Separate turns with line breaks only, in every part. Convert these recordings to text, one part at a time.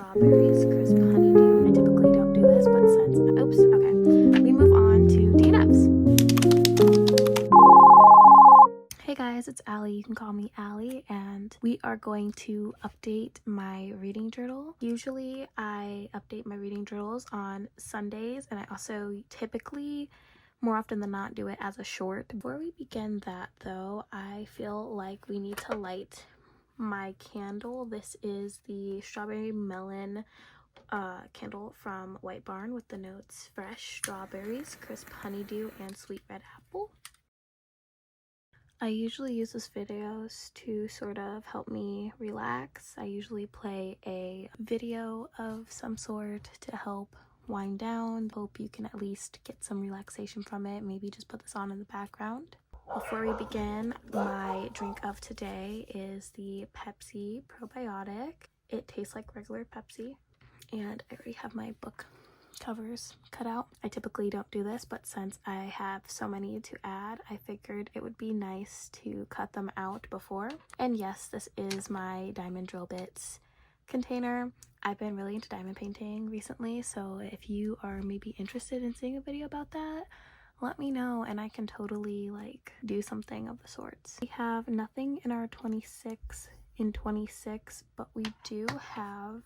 strawberries, crisp honeydew. I typically don't do this, but since, oops, okay. We move on to DNFs. Hey guys, it's Allie. You can call me Allie, and we are going to update my reading journal. Usually I update my reading journals on Sundays, and I also typically, more often than not, do it as a short. Before we begin that though, I feel like we need to light my candle. This is the strawberry melon candle from White Barn with the notes fresh strawberries, crisp honeydew, and sweet red apple. I usually use this videos to sort of help me relax. I usually play a video of some sort to help wind down. Hope you can at least get some relaxation from it. Maybe just put this on in the background. Before we begin, my drink of today is the Pepsi Probiotic. It tastes like regular Pepsi, and I already have my book covers cut out. I typically don't do this, but since I have so many to add, I figured it would be nice to cut them out before. And yes, this is my diamond drill bits container. I've been really into diamond painting recently, so if you are maybe interested in seeing a video about that, let me know and I can totally do something of the sorts. We have nothing in our 26 in 26, but we do have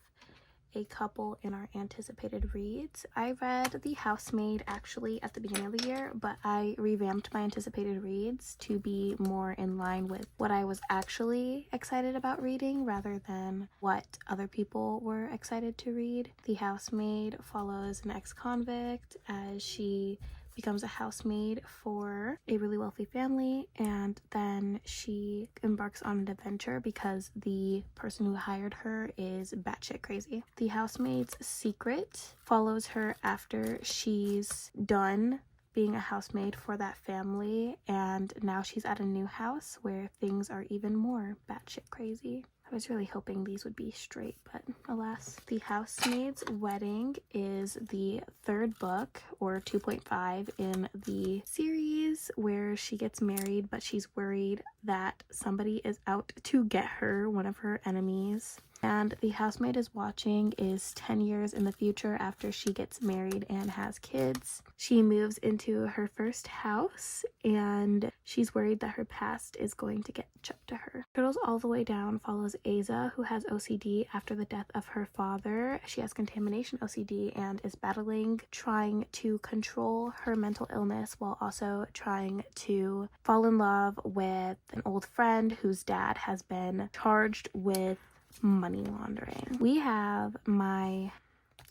a couple in our anticipated reads. I read The Housemaid actually at the beginning of the year, but I revamped my anticipated reads to be more in line with what I was actually excited about reading rather than what other people were excited to read. The Housemaid follows an ex-convict as she becomes a housemaid for a really wealthy family, and then she embarks on an adventure because the person who hired her is batshit crazy. The Housemaid's secret follows her after she's done being a housemaid for that family, and now she's at a new house where things are even more batshit crazy. I was really hoping these would be straight, but alas. The Housemaid's Wedding is the third book, or 2.5, in the series where she gets married, but she's worried that somebody is out to get her, one of her enemies. And The Housemaid is Watching is 10 years in the future after she gets married and has kids. She moves into her first house and she's worried that her past is going to catch up to her. Turtles All the Way Down follows Aza, who has OCD after the death of her father. She has contamination OCD and is battling trying to control her mental illness while also trying to fall in love with an old friend whose dad has been charged with money laundering. We have my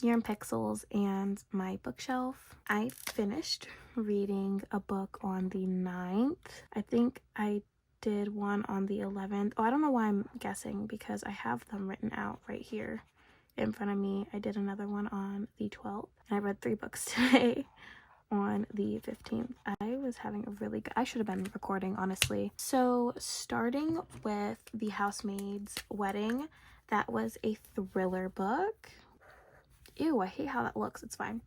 Year in Pixels and my bookshelf. I finished reading a book on the 9th. I think I did one on the 11th. Oh, I don't know why I'm guessing because I have them written out right here in front of me. I did another one on the 12th, and I read 3 books today on the 15th. I was having a really good, I should have been recording honestly. So starting with The Housemaid's Wedding, that was a thriller book. Ew, I hate how that looks. It's fine.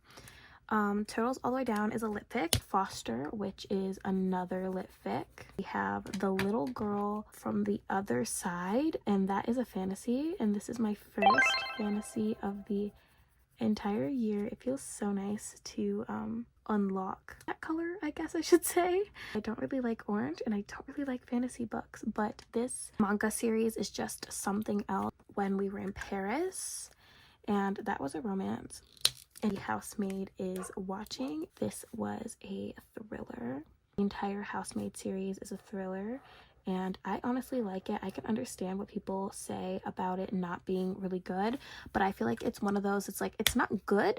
Turtles All the Way Down is a lit fic. Foster, which is another lit fic. We have The Little Girl from the Other Side, and that is a fantasy, and this is my first fantasy of the entire year. It feels so nice to unlock that color, I guess I should say. I don't really like orange and I don't really like fantasy books, but this manga series is just something else. When We Were in Paris, and that was a romance. And The Housemaid is Watching. This was a thriller. The entire Housemaid series is a thriller, and I honestly like it. I can understand what people say about it not being really good, but I feel like it's one of those, it's like, it's not good,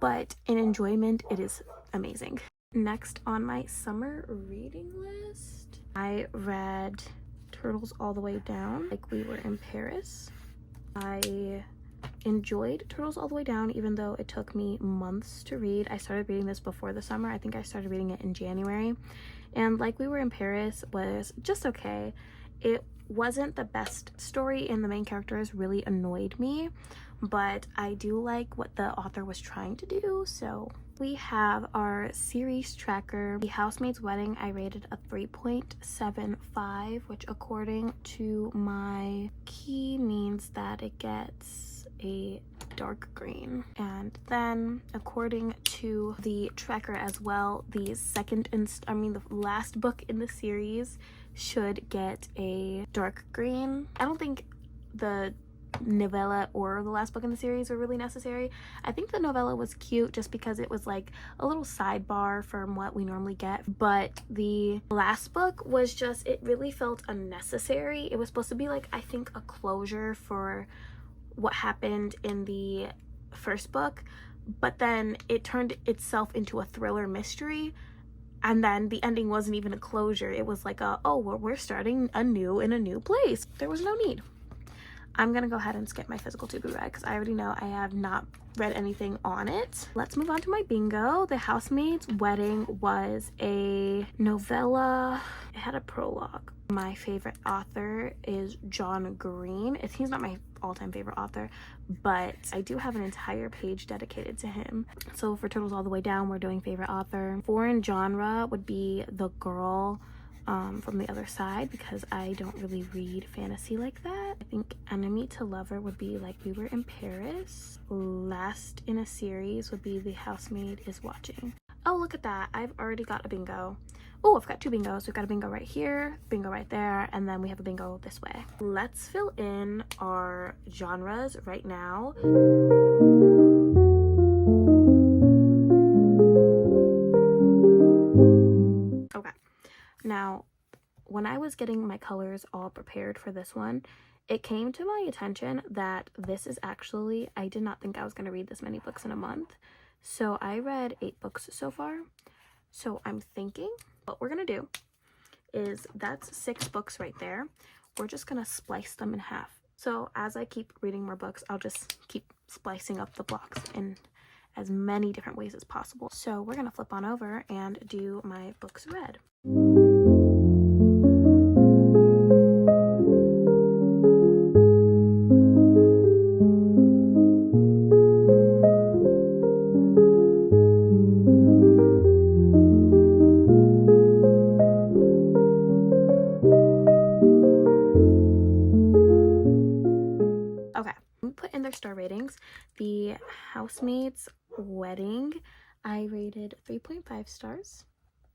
but in enjoyment, it is amazing. Next on my summer reading list, I read Turtles All the Way Down, Like We Were in Paris. I enjoyed Turtles All the Way Down, even though it took me months to read. I started reading this before the summer. I think I started reading it in January. And Like We Were in Paris was just okay. It wasn't the best story and the main characters really annoyed me, but I do like what the author was trying to do. So we have our series tracker. The Housemaid's Wedding, I rated a 3.75, which according to my key means that it gets a dark green. And then according to the tracker as well, the last book in the series should get a dark green. I don't think the novella or the last book in the series were really necessary. I think the novella was cute just because it was like a little sidebar from what we normally get, but the last book was just, it really felt unnecessary. It was supposed to be like, I think, a closure for what happened in the first book, but then it turned itself into a thriller mystery, and then the ending wasn't even a closure. It was like oh well, we're starting anew in a new place. There was no need. I'm gonna go ahead and skip my physical to be read because I already know I have not read anything on it. Let's move on to my bingo. The Housemaid's Wedding was a novella. It had a prologue. My favorite author is John Green. He's not my all-time favorite author, but I do have an entire page dedicated to him. So for Turtles All the Way Down, we're doing favorite author. Foreign genre would be The Girl from the Other Side, because I don't really read fantasy like that. I think enemy to lover would be Like We Were in Paris. Last in a series would be The Housemaid is Watching. Oh, look at that. I've already got a bingo. Oh, I've got two bingos. We've got a bingo right here, bingo right there, and then we have a bingo this way. Let's fill in our genres right now. Okay. Now, when I was getting my colors all prepared for this one, it came to my attention that this is actually, I did not think I was going to read this many books in a month. So I read 8 books so far. So I'm thinking what we're going to do is, that's 6 books right there. We're just going to splice them in half. So as I keep reading more books, I'll just keep splicing up the blocks in as many different ways as possible. So we're going to flip on over and do my books read. Star ratings. The Housemaid's Wedding, I rated 3.5 stars.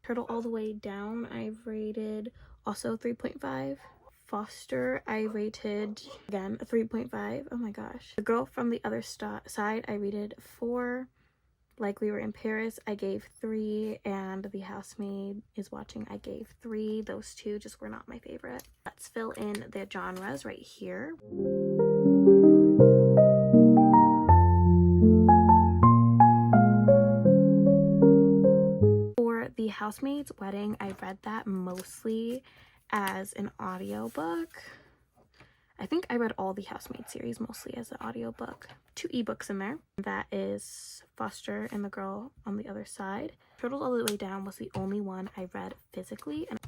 Turtle All the Way Down, I've rated also 3.5. Foster, I rated again a 3.5. Oh my gosh. The Girl from the Other Side, I rated 4. Like We Were in Paris, I gave 3, and The Housemaid is Watching, I gave 3. Those two just were not my favorite. Let's fill in the genres right here. For The Housemaid's Wedding, I read that mostly as an audiobook. I think I read all the Housemaid series mostly as an audiobook. 2 ebooks in there. That is Foster and The Girl on the Other Side. Turtles All the Way Down was the only one I read physically. And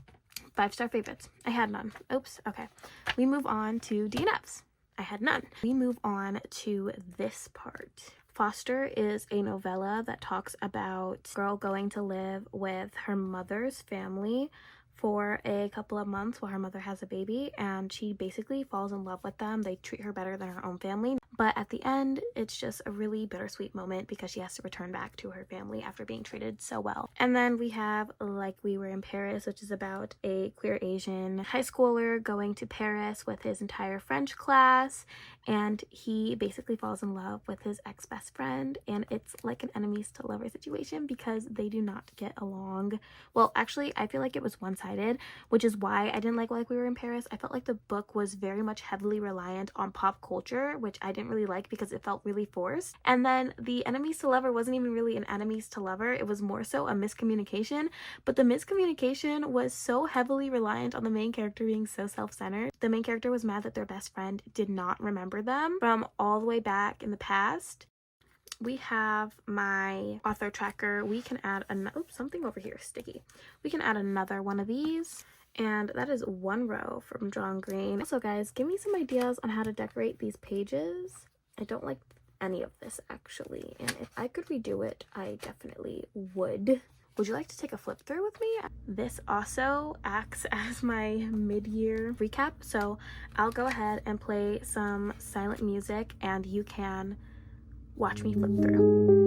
5-star favorites. I had none. Oops. Okay. We move on to DNFs. I had none. We move on to this part. Foster is a novella that talks about a girl going to live with her mother's family for a couple of months while her mother has a baby, and she basically falls in love with them. They treat her better than her own family, but at the end it's just a really bittersweet moment because she has to return back to her family after being treated so well. And then we have Like We Were in Paris, which is about a queer Asian high schooler going to Paris with his entire French class, and he basically falls in love with his ex-best friend, and it's like an enemies to lover situation because they do not get along. Well, actually, I feel like it was one-sided, which is why I didn't like We Were in Paris. I felt like the book was very much heavily reliant on pop culture, which I didn't really like because it felt really forced. And then the enemies to lover wasn't even really an enemies to lover. It was more so a miscommunication, but the miscommunication was so heavily reliant on the main character being so self-centered. The main character was mad that their best friend did not remember them from all the way back in the past. We have my author tracker. We can add something over here sticky. We can add another one of these, and that is 1 row from John Green. Also, guys, give me some ideas on how to decorate these pages. I don't like any of this actually, and if I could redo it, I definitely would. Would you like to take a flip through with me? This also acts as my mid-year recap, so I'll go ahead and play some silent music and you can watch me flip through.